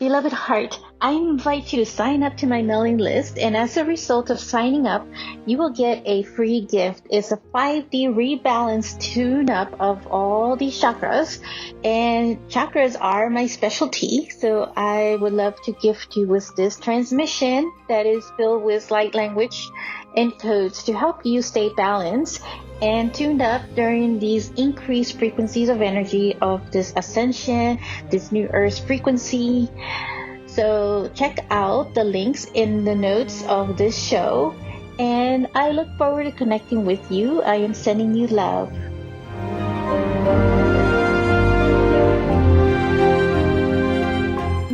Beloved heart, I invite you to sign up to my mailing list, and as a result of signing up, you will get a free gift. It's a 5D rebalance tune-up of all these chakras, and chakras are my specialty, so I would love to gift you with this transmission that is filled with light language and codes to help you stay balanced and tuned up during these increased frequencies of energy of this ascension, this new earth frequency. So check out the links in the notes of this show, and I look forward to connecting with you. I am sending you love.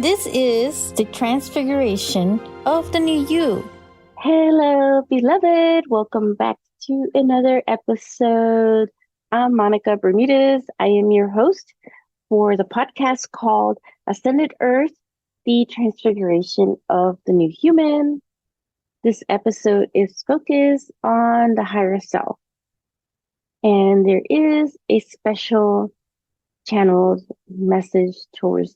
This is the transfiguration of the new you. Hello, beloved. Welcome back to another episode. I'm Monica Bermudez. I am your host for the podcast called Ascended Earth, the Transfiguration of the New Human. This episode is focused on the higher self. And there is a special channeled message toward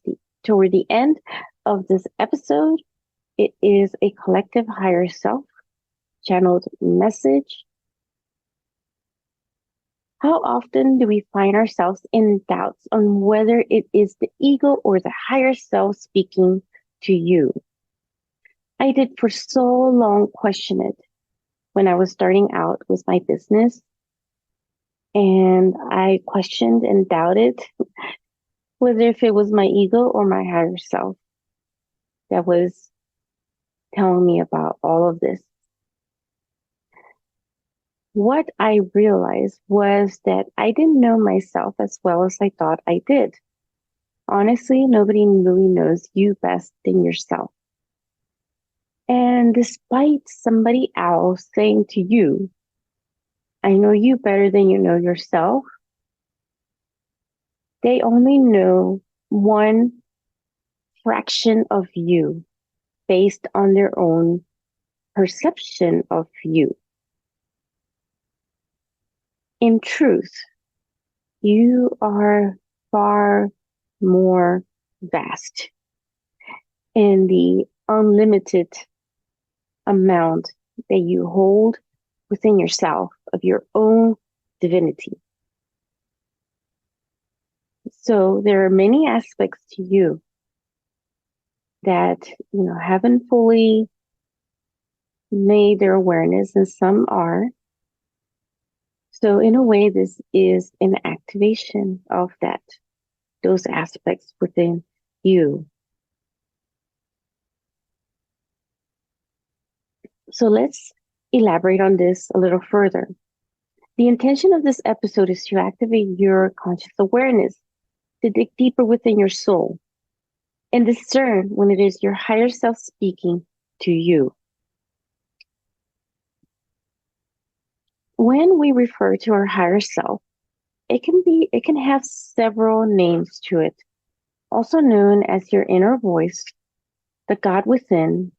the end of this episode. It is a collective higher self channeled message. How often do we find ourselves in doubts on whether it is the ego or the higher self speaking to you? I did for so long question it when I was starting out with my business. And I questioned and doubted whether if it was my ego or my higher self that was telling me about all of this. What I realized was that I didn't know myself as well as I thought I did. Honestly, nobody really knows you best than yourself. And despite somebody else saying to you, I know you better than you know yourself, they only know one fraction of you based on their own perception of you. In truth, you are far more vast in the unlimited amount that you hold within yourself of your own divinity. So there are many aspects to you that, haven't fully made their awareness, and some are. So in a way, this is an activation of those aspects within you. So let's elaborate on this a little further. The intention of this episode is to activate your conscious awareness, to dig deeper within your soul, and discern when it is your higher self speaking to you. When we refer to our higher self, it can have several names to it, also known as your inner voice, the God within,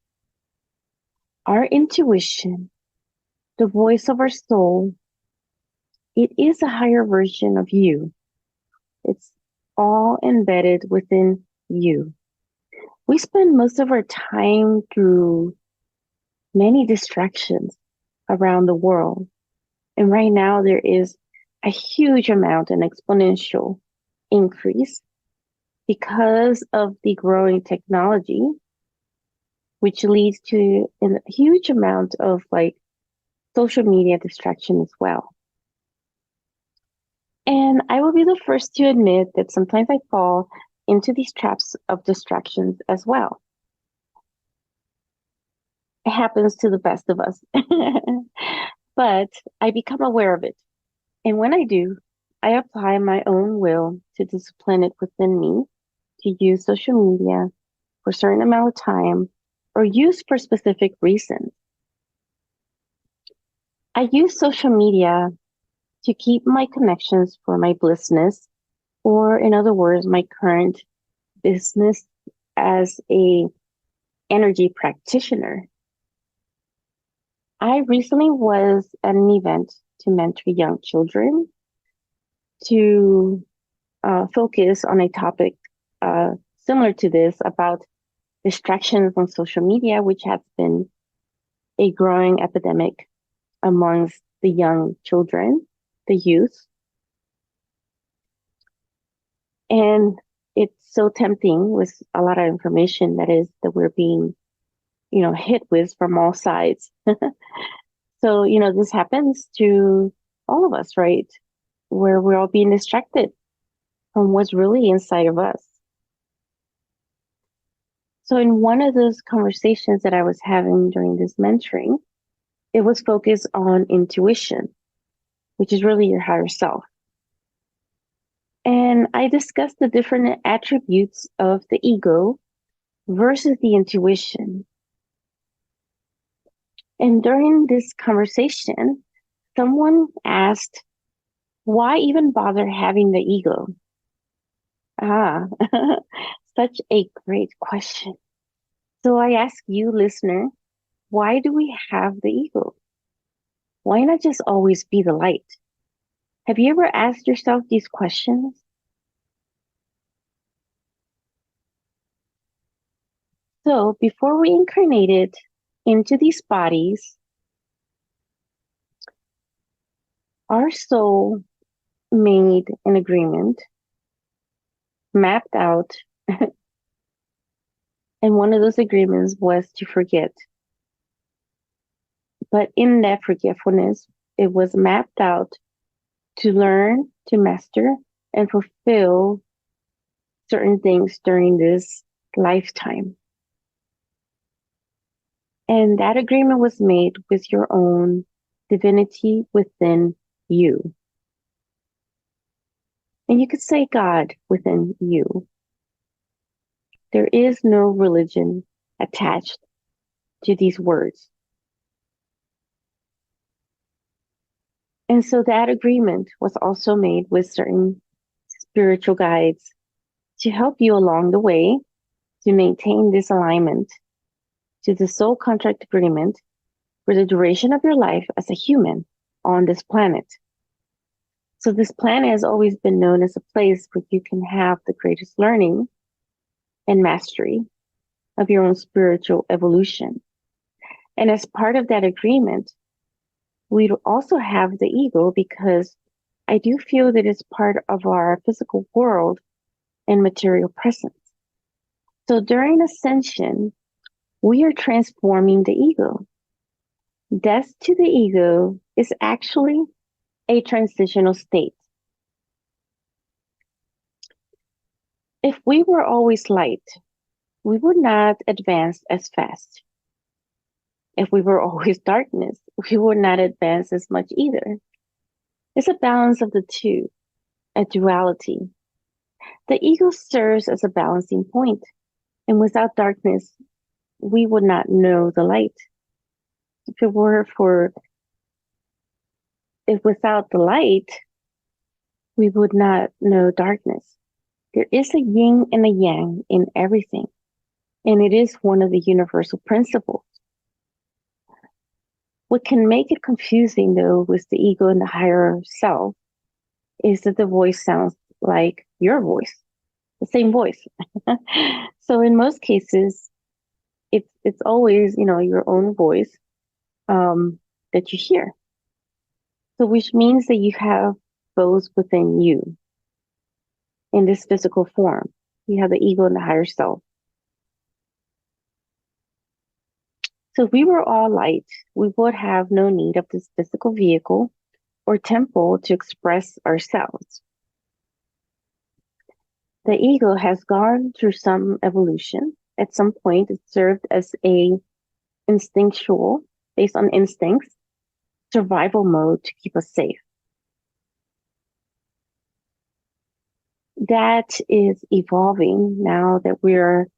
our intuition, the voice of our soul. It is a higher version of you. It's all embedded within you. We spend most of our time through many distractions around the world. And right now there is a huge amount, an exponential increase because of the growing technology, which leads to a huge amount of social media distraction as well. And I will be the first to admit that sometimes I fall into these traps of distractions as well. It happens to the best of us. But I become aware of it. And when I do, I apply my own will to discipline it within me to use social media for a certain amount of time or use for specific reasons. I use social media to keep my connections for my blissness, or in other words, my current business as a energy practitioner. I recently was at an event to mentor young children to focus on a topic similar to this about distractions on social media, which has been a growing epidemic amongst the young children, the youth. And it's so tempting with a lot of information that we're being, hit with from all sides. So, this happens to all of us, right? Where we're all being distracted from what's really inside of us. So in one of those conversations that I was having during this mentoring, it was focused on intuition, which is really your higher self. And I discussed the different attributes of the ego versus the intuition. And during this conversation, someone asked, why even bother having the ego? Ah, such a great question. So I ask you, listener, why do we have the ego? Why not just always be the light? Have you ever asked yourself these questions? So before we incarnated into these bodies, our soul made an agreement, mapped out, and one of those agreements was to forget. But in that forgetfulness, it was mapped out to learn, to master, and fulfill certain things during this lifetime. And that agreement was made with your own divinity within you. And you could say God within you. There is no religion attached to these words. And so that agreement was also made with certain spiritual guides to help you along the way to maintain this alignment to the soul contract agreement for the duration of your life as a human on this planet. So this planet has always been known as a place where you can have the greatest learning and mastery of your own spiritual evolution. And as part of that agreement, we also have the ego because I do feel that it's part of our physical world and material presence. So during ascension, we are transforming the ego. Death to the ego is actually a transitional state. If we were always light, we would not advance as fast. If we were always darkness, we would not advance as much either. It's a balance of the two, a duality. The ego serves as a balancing point, and without darkness, we would not know the light. If without the light, we would not know darkness. There is a yin and a yang in everything, and it is one of the universal principles. What can make it confusing, though, with the ego and the higher self is that the voice sounds like your voice, the same voice. So in most cases, it's always, your own voice that you hear. So which means that you have both within you in this physical form. You have the ego and the higher self. So if we were all light, we would have no need of this physical vehicle or temple to express ourselves. The ego has gone through some evolution. At some point, it served as a instinctual, based on instincts, survival mode to keep us safe. That is evolving now that we're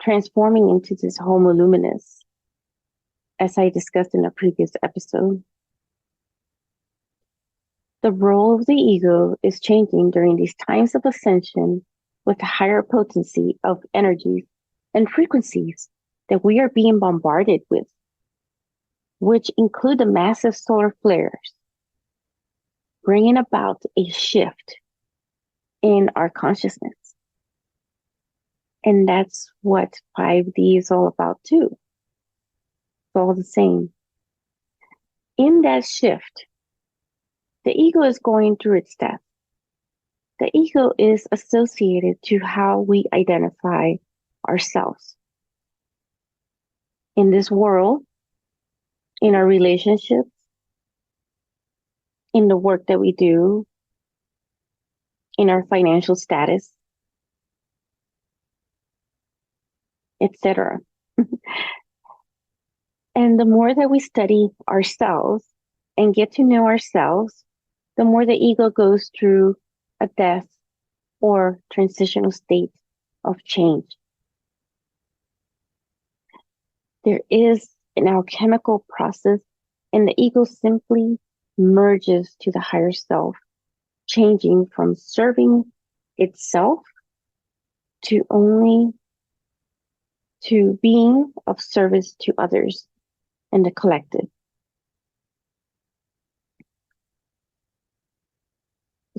transforming into this Homo luminous, as I discussed in a previous episode. The role of the ego is changing during these times of ascension with the higher potency of energies and frequencies that we are being bombarded with, which include the massive solar flares, bringing about a shift in our consciousness. And that's what 5D is all about too. It's all the same. In that shift, the ego is going through its death. The ego is associated to how we identify ourselves in this world, in our relationships, in the work that we do, in our financial status, etc. And the more that we study ourselves and get to know ourselves, the more the ego goes through a death or transitional state of change. There is an alchemical process, and the ego simply merges to the higher self, changing from serving itself to being of service to others and the collective.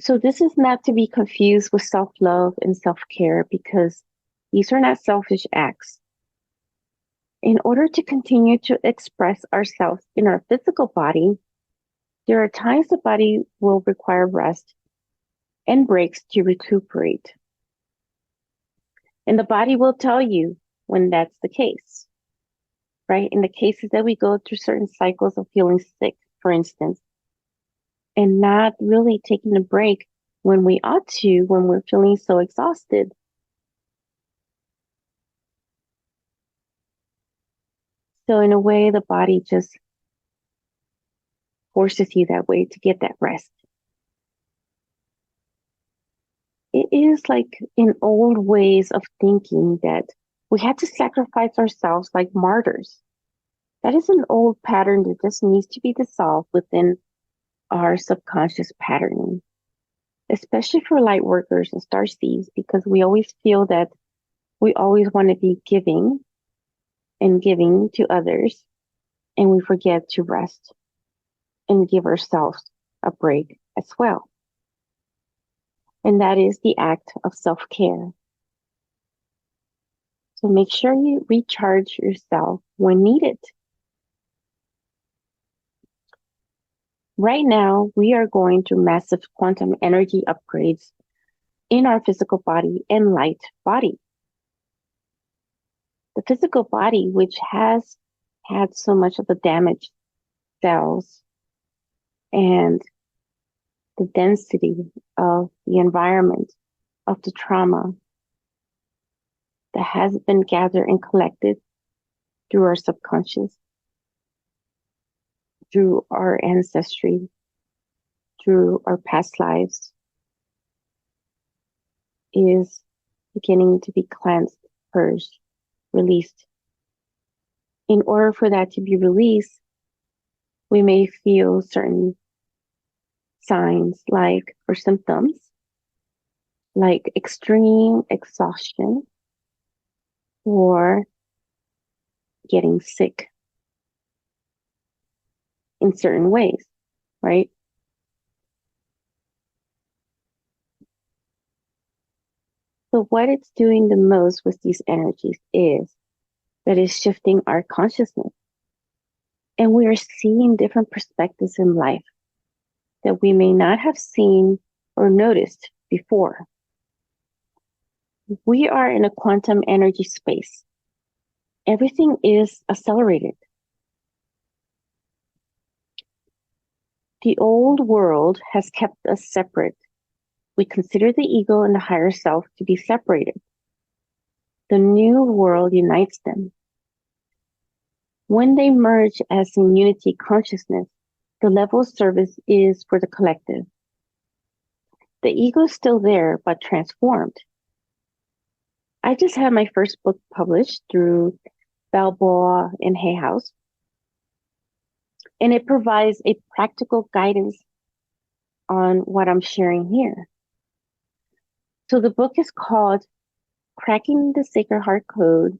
So this is not to be confused with self-love and self-care, because these are not selfish acts. In order to continue to express ourselves in our physical body, there are times the body will require rest and breaks to recuperate. And the body will tell you when that's the case, right? In the cases that we go through certain cycles of feeling sick, for instance, and not really taking a break when we ought to, when we're feeling so exhausted. So in a way, the body just forces you that way to get that rest. It is like in old ways of thinking that we had to sacrifice ourselves like martyrs. That is an old pattern that just needs to be dissolved within our subconscious patterning, especially for light workers and starseeds, because we always feel that we always want to be giving and giving to others, and we forget to rest and give ourselves a break as well. And that is the act of self-care. So make sure you recharge yourself when needed. Right now, we are going through massive quantum energy upgrades in our physical body and light body. The physical body, which has had so much of the damaged cells and the density of the environment, of the trauma that has been gathered and collected through our subconscious, through our ancestry, through our past lives, is beginning to be cleansed, purged, released. In order for that to be released, we may feel certain signs like, or symptoms, like extreme exhaustion or getting sick in certain ways, right? So what it's doing the most with these energies is that it's shifting our consciousness. And we are seeing different perspectives in life that we may not have seen or noticed before. We are in a quantum energy space. Everything is accelerated. The old world has kept us separate. We consider the ego and the higher self to be separated. The new world unites them. When they merge as in unity consciousness, the level of service is for the collective. The ego is still there, but transformed. I just had my first book published through Balboa and Hay House, and it provides a practical guidance on what I'm sharing here. So the book is called Cracking the Sacred Heart Code.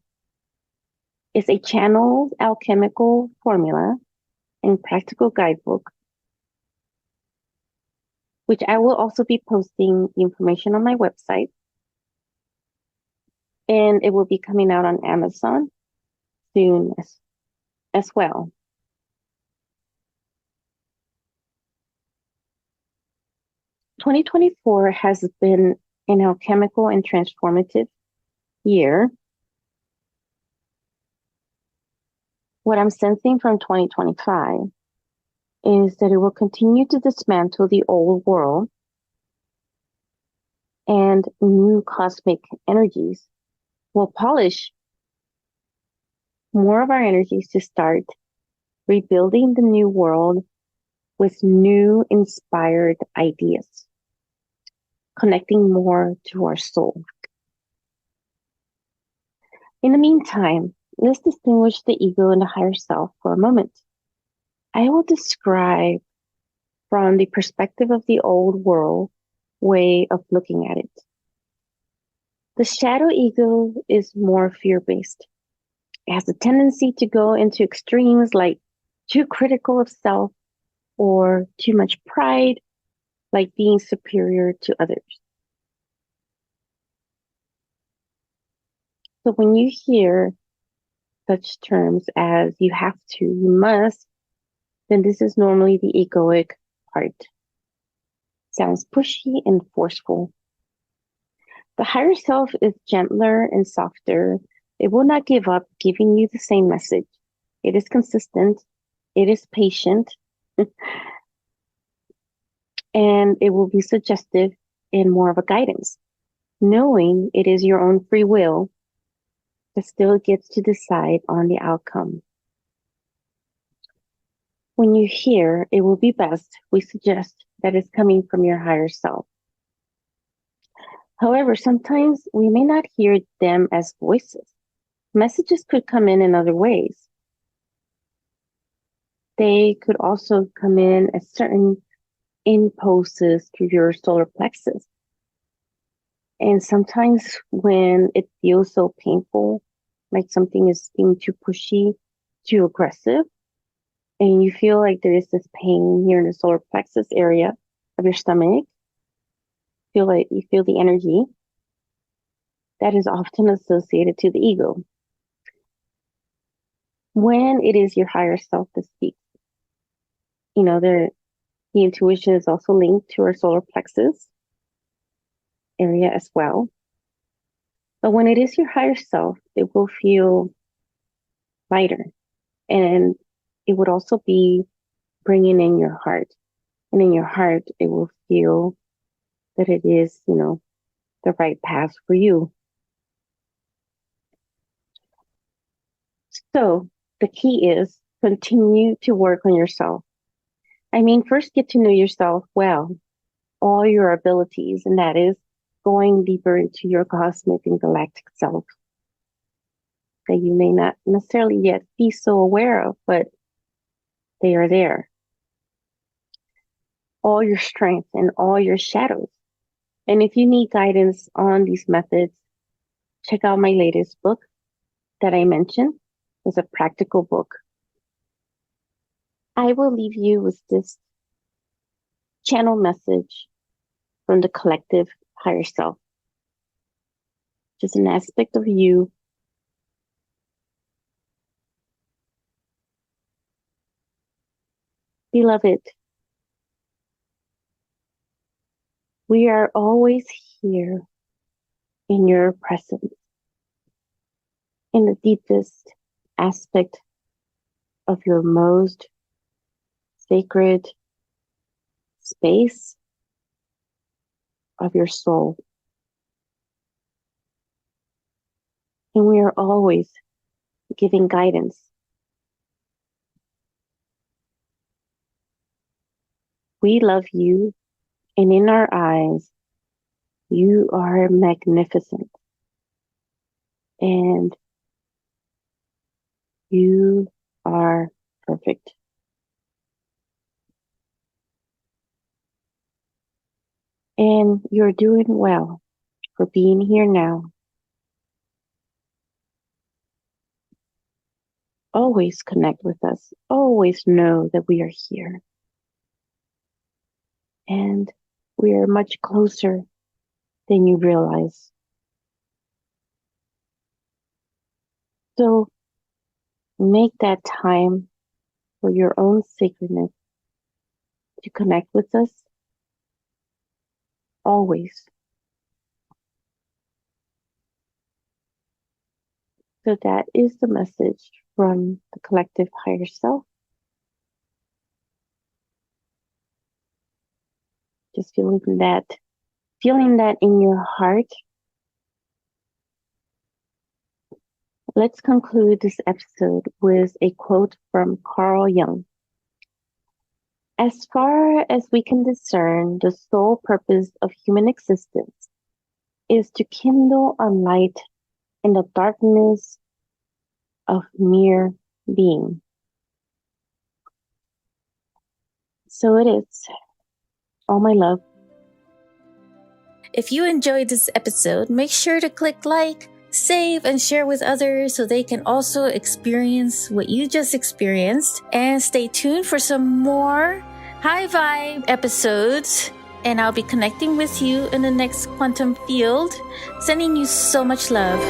It's a channeled alchemical formula and practical guidebook, which I will also be posting the information on my website. And it will be coming out on Amazon soon as well. 2024 has been an alchemical and transformative year. What I'm sensing from 2025 is that it will continue to dismantle the old world and new cosmic energies will polish more of our energies to start rebuilding the new world with new inspired ideas, connecting more to our soul. In the meantime, let's distinguish the ego and the higher self for a moment. I will describe from the perspective of the old world way of looking at it. The shadow ego is more fear-based. It has a tendency to go into extremes like too critical of self or too much pride, like being superior to others. So when you hear such terms as you have to, you must, then this is normally the egoic part. Sounds pushy and forceful. The higher self is gentler and softer. It will not give up giving you the same message. It is consistent. It is patient. And it will be suggestive and more of a guidance, knowing it is your own free will that still gets to decide on the outcome. When you hear it will be best, we suggest that it's coming from your higher self. However, sometimes we may not hear them as voices. Messages could come in other ways. They could also come in as certain impulses through your solar plexus. And sometimes when it feels so painful, like something is being too pushy, too aggressive, and you feel like there is this pain here in the solar plexus area of your stomach, feel like you feel the energy, that is often associated to the ego. When it is your higher self that speaks, the intuition is also linked to our solar plexus area as well. But when it is your higher self, it will feel lighter, and it would also be bringing in your heart. And in your heart, it will feel that it is, the right path for you. So the key is continue to work on yourself. First get to know yourself well, all your abilities, and that is going deeper into your cosmic and galactic self that you may not necessarily yet be so aware of, but they are there. All your strengths and all your shadows. And if you need guidance on these methods, check out my latest book that I mentioned. It's a practical book. I will leave you with this channel message from the collective higher self. Just an aspect of you. Beloved, we are always here in your presence, in the deepest aspect of your most sacred space of your soul. And we are always giving guidance. We love you, and in our eyes, you are magnificent. And you are perfect. And you're doing well for being here now. Always connect with us. Always know that we are here. And we are much closer than you realize. So make that time for your own sacredness to connect with us always. So that is the message from the collective higher self. Just feeling that in your heart. Let's conclude this episode with a quote from Carl Jung. As far as we can discern, the sole purpose of human existence is to kindle a light in the darkness of mere being. So it is. All my love. If you enjoyed this episode, make sure to click like, save, and share with others so they can also experience what you just experienced. And stay tuned for some more high vibe episodes. And I'll be connecting with you in the next quantum field. Sending you so much love.